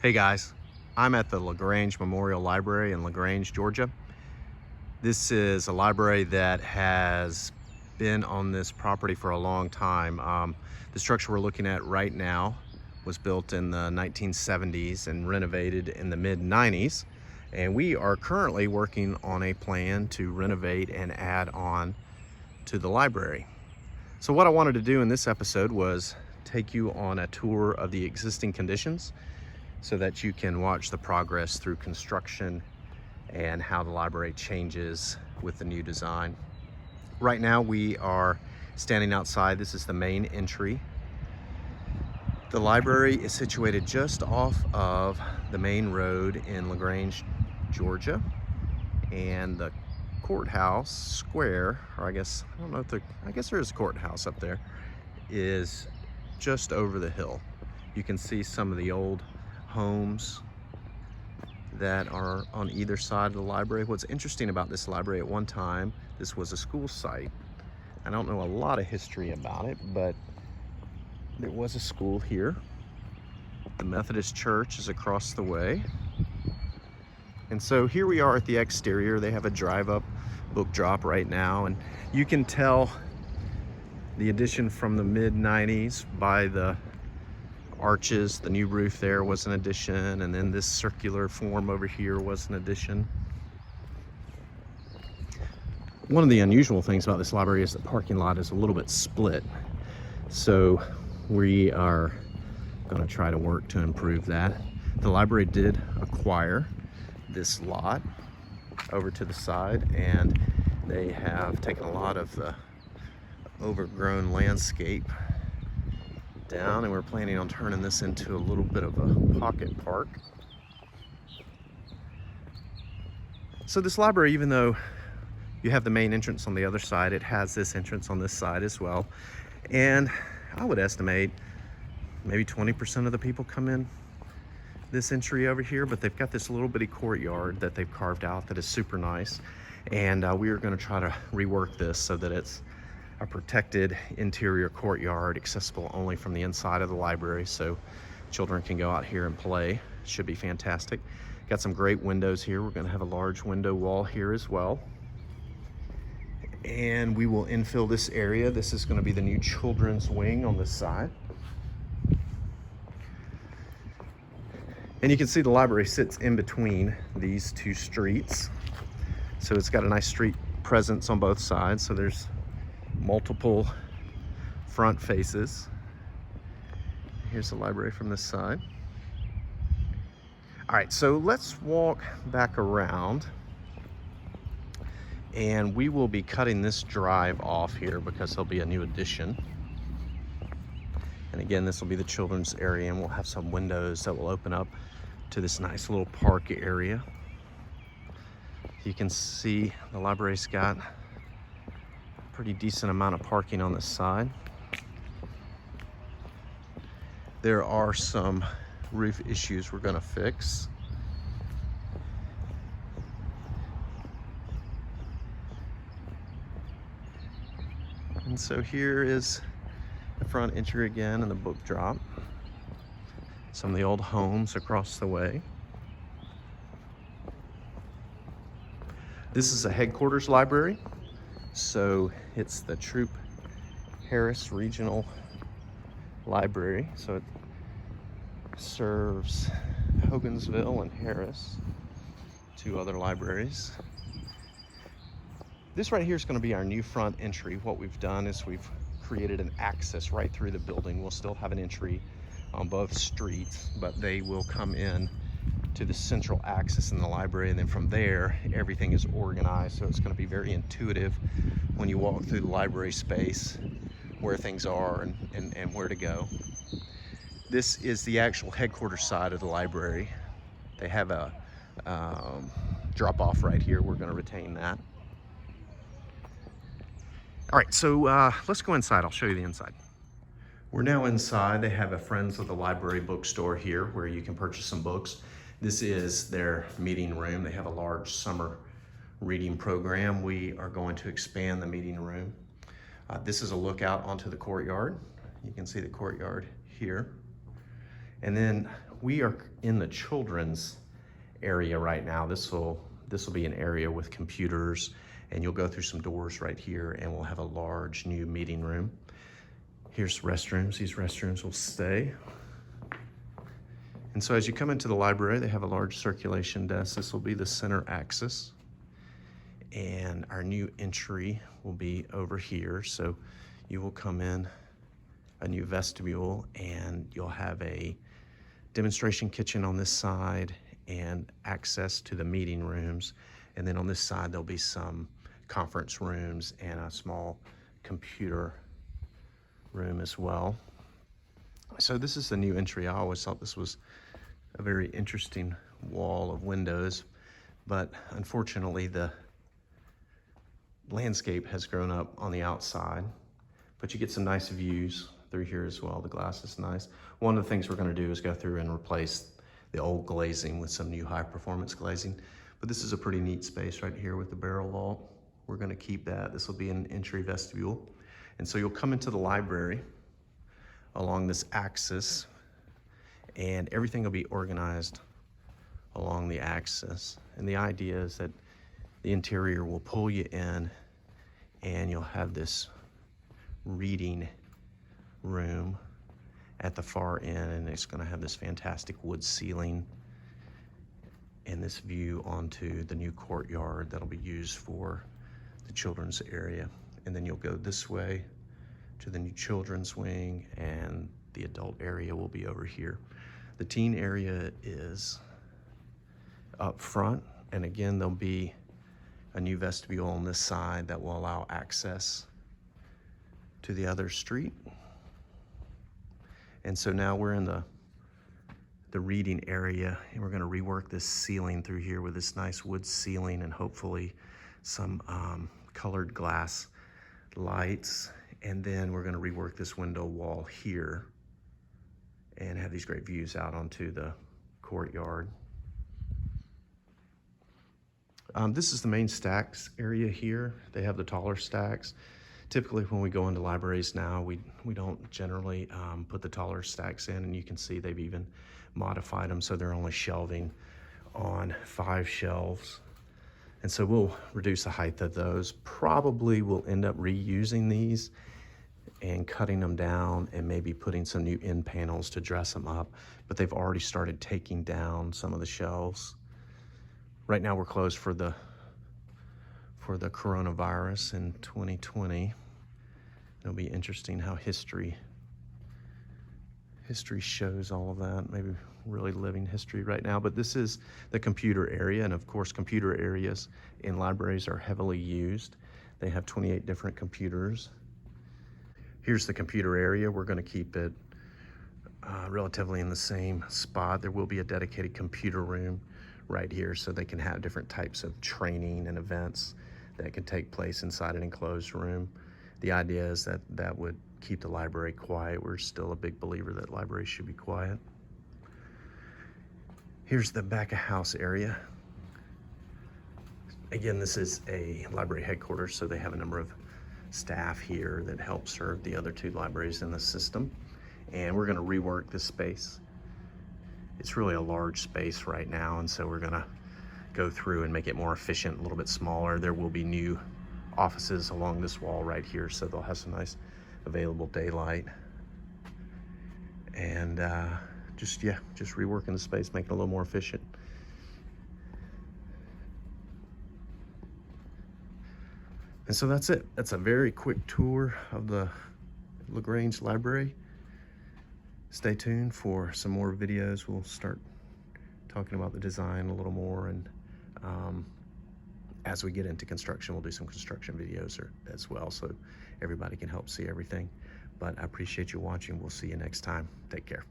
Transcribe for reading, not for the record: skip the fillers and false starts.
Hey guys, I'm at the LaGrange Memorial Library in LaGrange, Georgia. This is a library that has been on this property for a long time. The structure we're looking at right now was built in the 1970s and renovated in the mid-90s. And we are currently working on a plan to renovate and add on to the library. So what I wanted to do in this episode was take you on a tour of the existing conditions so that you can watch the progress through construction and how the library changes with the new design. Right now we are standing outside. This is the main entry. The library is situated just off of the main road in LaGrange, Georgia, and the courthouse square, or I guess there is a courthouse up there, is just over the hill. You can see some of the old homes that are on either side of the library. What's interesting about this library, at one time this was a school site. I don't know a lot of history about it, but there was a school here. The Methodist Church is across the way. And so here we are at the exterior. They have a drive-up book drop right now, and you can tell the addition from the mid-90s by the arches. The new roof there was an addition, and then this circular form over here was an addition. One of the unusual things about this library is the parking lot is a little bit split. So we are going to try to work to improve that. The library did acquire this lot over to the side, and they have taken a lot of the overgrown landscape down, and we're planning on turning this into a little bit of a pocket park. So this library, even though you have the main entrance on the other side, it has this entrance on this side as well. And I would estimate maybe 20% of the people come in this entry over here, but they've got this little bitty courtyard that they've carved out that is super nice. And we are going to try to rework this so that it's a protected interior courtyard accessible only from the inside of the library, so children can go out here and play. It should be fantastic. Got some great windows here. We're going to have a large window wall here as well. And we will infill this area. This is going to be the new children's wing on this side. And you can see the library sits in between these two streets. So it's got a nice street presence on both sides. So there's multiple front faces. Here's the library from this side. All right, so let's walk back around, and we will be cutting this drive off here because there'll be a new addition. And again, this will be the children's area, and we'll have some windows that will open up to this nice little park area. You can see the library's got pretty decent amount of parking on this side. There are some roof issues we're going to fix. And so here is the front entry again and the book drop. Some of the old homes across the way. This is a headquarters library. So it's the Troop Harris Regional Library. So it serves Hogansville and Harris, two other libraries. This right here is going to be our new front entry. What we've done is we've created an access right through the building. We'll still have an entry on both streets, but they will come in to the central axis in the library, and then from there everything is organized, so it's going to be very intuitive when you walk through the library space where things are and where to go. This is the actual headquarters side of the library. They have a drop off right here. We're going to retain that. All right, so let's go inside. I'll show you the inside. We're now inside. They have a Friends of the Library bookstore here where you can purchase some books. This is their meeting room. They have a large summer reading program. We are going to expand the meeting room. This is a lookout onto the courtyard. You can see the courtyard here. And then we are in the children's area right now. This will be an area with computers, and you'll go through some doors right here, and we'll have a large new meeting room. Here's restrooms. These restrooms will stay. And so as you come into the library, they have a large circulation desk. This will be the center axis. And our new entry will be over here. So you will come in a new vestibule, and you'll have a demonstration kitchen on this side and access to the meeting rooms. And then on this side, there'll be some conference rooms and a small computer room as well. So this is the new entry. I always thought this was a very interesting wall of windows, but unfortunately the landscape has grown up on the outside, but you get some nice views through here as well. The glass is nice. One of the things we're going to do is go through and replace the old glazing with some new high performance glazing, but this is a pretty neat space right here with the barrel vault. We're going to keep that. This will be an entry vestibule, and so you'll come into the library along this axis, and everything will be organized along the axis. And the idea is that the interior will pull you in, and you'll have this reading room at the far end, and it's going to have this fantastic wood ceiling and this view onto the new courtyard that'll be used for the children's area. And then you'll go this way to the new children's wing, and the adult area will be over here. The teen area is up front, and again, there'll be a new vestibule on this side that will allow access to the other street. And so now we're in the reading area, and we're going to rework this ceiling through here with this nice wood ceiling, and hopefully some colored glass lights. And then we're going to rework this window wall here and have these great views out onto the courtyard. This is the main stacks area here. They have the taller stacks. Typically when we go into libraries now, we don't generally put the taller stacks in, and you can see they've even modified them so they're only shelving on 5 shelves. And so we'll reduce the height of those. Probably we'll end up reusing these and cutting them down and maybe putting some new end panels to dress them up. But they've already started taking down some of the shelves. Right now we're closed for the coronavirus in 2020. It'll be interesting how history shows all of that. Maybe really living history right now. But this is the computer area, and of course computer areas in libraries are heavily used. They have 28 different computers. Here's the computer area. We're going to keep it relatively in the same spot. There will be a dedicated computer room right here, so they can have different types of training and events that can take place inside an enclosed room. The idea is that that would keep the library quiet. We're still a big believer that libraries should be quiet. Here's the back of house area. Again, this is a library headquarters, so they have a number of staff here that help serve the other 2 libraries in the system. And we're going to rework this space. It's really a large space right now, and so we're going to go through and make it more efficient, a little bit smaller. There will be new offices along this wall right here, so they'll have some nice available daylight. And just reworking the space, making it a little more efficient. And so that's it. That's a very quick tour of the LaGrange Library. Stay tuned for some more videos. We'll start talking about the design a little more, and as we get into construction, we'll do some construction videos as well, so everybody can help see everything. But I appreciate you watching. We'll see you next time. Take care.